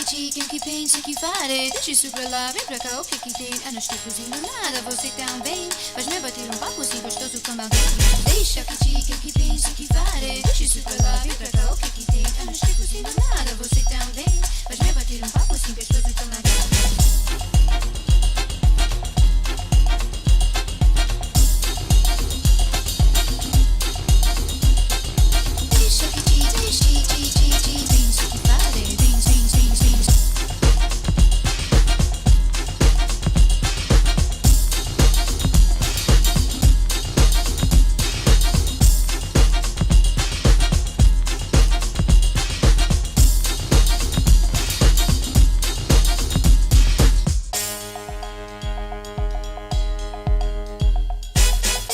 chicken que pensa que fare. Deixe isso pra lá, vem pra cá, o que que tem? Eu não estou cozinhando nada, você também. Faz-me bater um papo assim gostoso com alguém. Deixa que chicken que pensa que fare. Deixe isso pra lá, vem pra cá, o que que tem? Eu não estou cozinhando nada, você também. Faz-me bater um papo assim gostoso com alguém.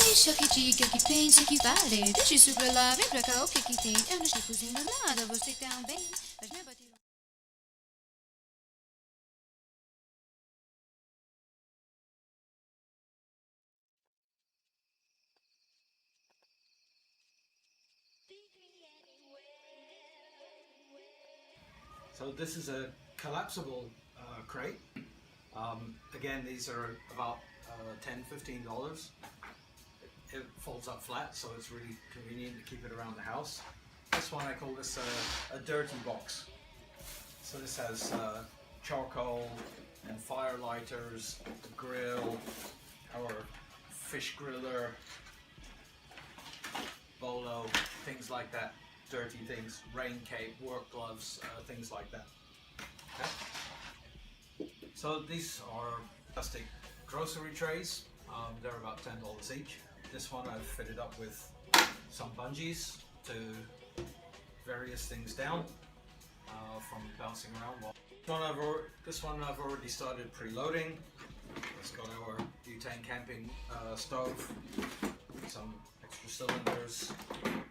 Deixa que diga, que pense, que vale. Deixa isso pra lá, vem pra cá, o que que tem? Eu não estou cozinhando nada, você também. Mas me bater. So this is a collapsible crate. Again, these are about $10–15. It folds up flat, so it's really convenient to keep it around the house. This one, I call this a dirty box. So this has charcoal and fire lighters, the grill, our fish griller, bolo, things like that. Dirty things, rain cape, work gloves, things like that. Okay. So these are plastic grocery trays. They're about $10 each. This one I've fitted up with some bungees to various things down from bouncing around. This one I've already started preloading. It's got our butane camping stove, some extra cylinders,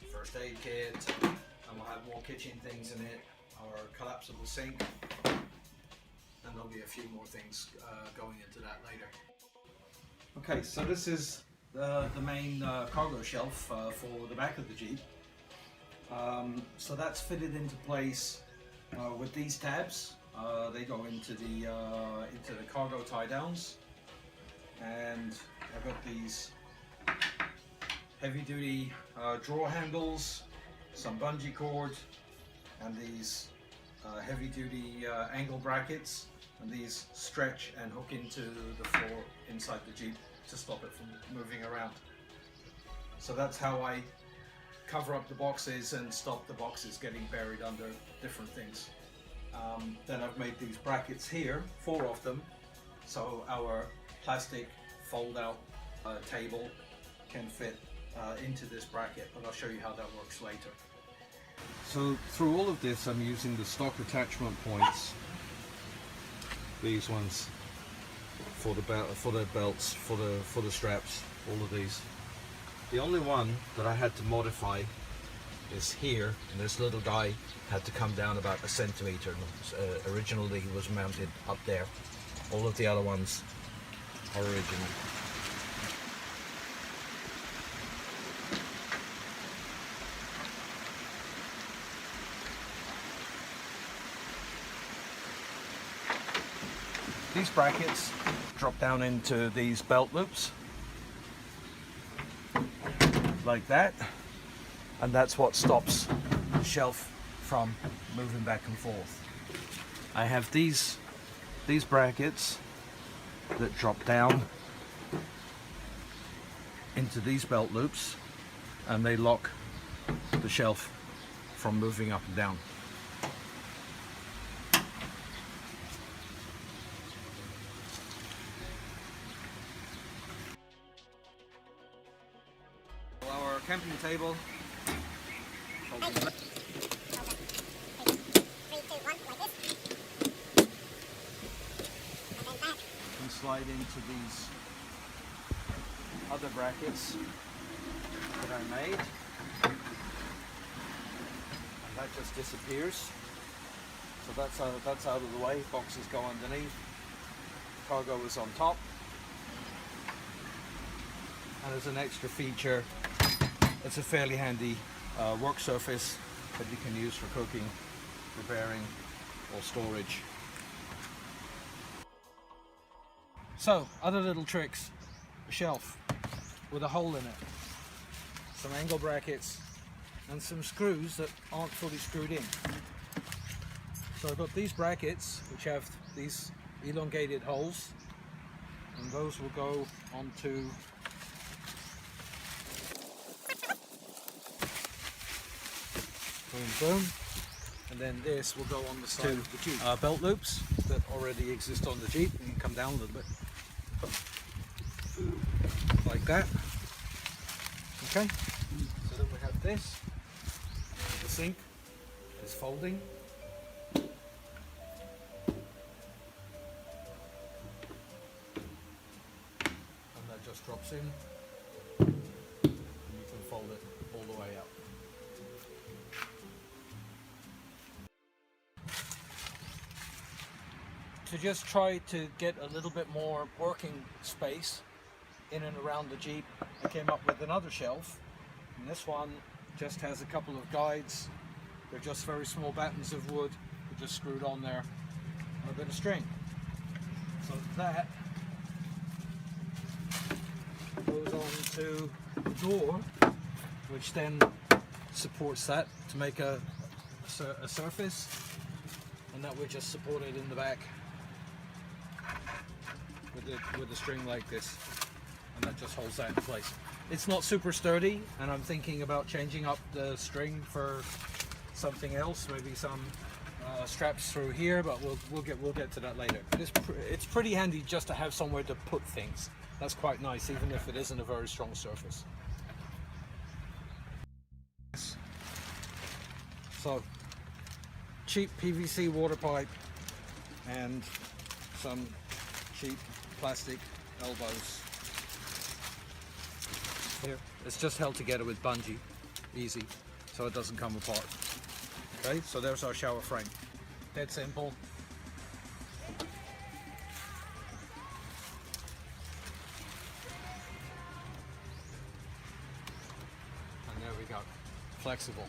first aid kit, and we'll have more kitchen things in it, our collapsible sink, and there'll be a few more things going into that later. Okay, so this is the main cargo shelf for the back of the Jeep. So that's fitted into place with these tabs. They go into the cargo tie downs, and I've got these heavy-duty drawer handles, some bungee cord, and these heavy-duty angle brackets, and these stretch and hook into the floor inside the Jeep to stop it from moving around. So that's how I cover up the boxes and stop the boxes getting buried under different things. Then I've made these brackets here, 4 of them, so our plastic fold-out table can fit into this bracket, but I'll show you how that works later. So through all of this, I'm using the stock attachment points, these ones for the belts, for the straps, all of these. The only one that I had to modify is here, and this little guy had to come down about 1 centimeter. Originally he was mounted up there. All of the other ones are original. These brackets drop down into these belt loops like that, and that's what stops the shelf from moving back and forth. I have these brackets that drop down into these belt loops, and they lock the shelf from moving up and down. Our camping table. And slide into these other brackets that I made. And that just disappears. So that's out of the way. Boxes go underneath. Cargo is on top. And as an extra feature, it's a fairly handy work surface that you can use for cooking, preparing, or storage. So, other little tricks. A shelf with a hole in it, some angle brackets, and some screws that aren't fully screwed in. So I've got these brackets which have these elongated holes, and those will go onto boom boom, and then this will go on the side of the Jeep. Belt loops that already exist on the Jeep, and you can come down a little bit like that. Okay, so then we have this. The sink is folding. And that just drops in. And you can fold it all the way up. To just try to get a little bit more working space in and around the Jeep, I came up with another shelf, and this one just has a couple of guides. They're just very small battens of wood, just screwed on there, and a bit of string. So that goes on to the door, which then supports that to make a surface, and that would just support it in the back with a string like this, and that just holds that in place. It's not super sturdy, and I'm thinking about changing up the string for something else, maybe some straps through here, but we'll get to that later. But it's pretty handy just to have somewhere to put things. That's quite nice, even if it isn't a very strong surface. So, cheap PVC water pipe and some cheap plastic elbows. Here, it's just held together with bungee, easy, so it doesn't come apart. Okay, so there's our shower frame. Dead simple. And there we go, flexible.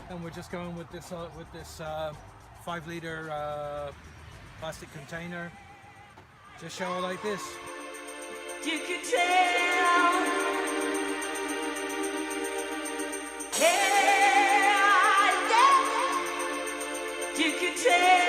And we're just going with this 5-liter plastic container. Just shower like this. You could tell, yeah, you could tell.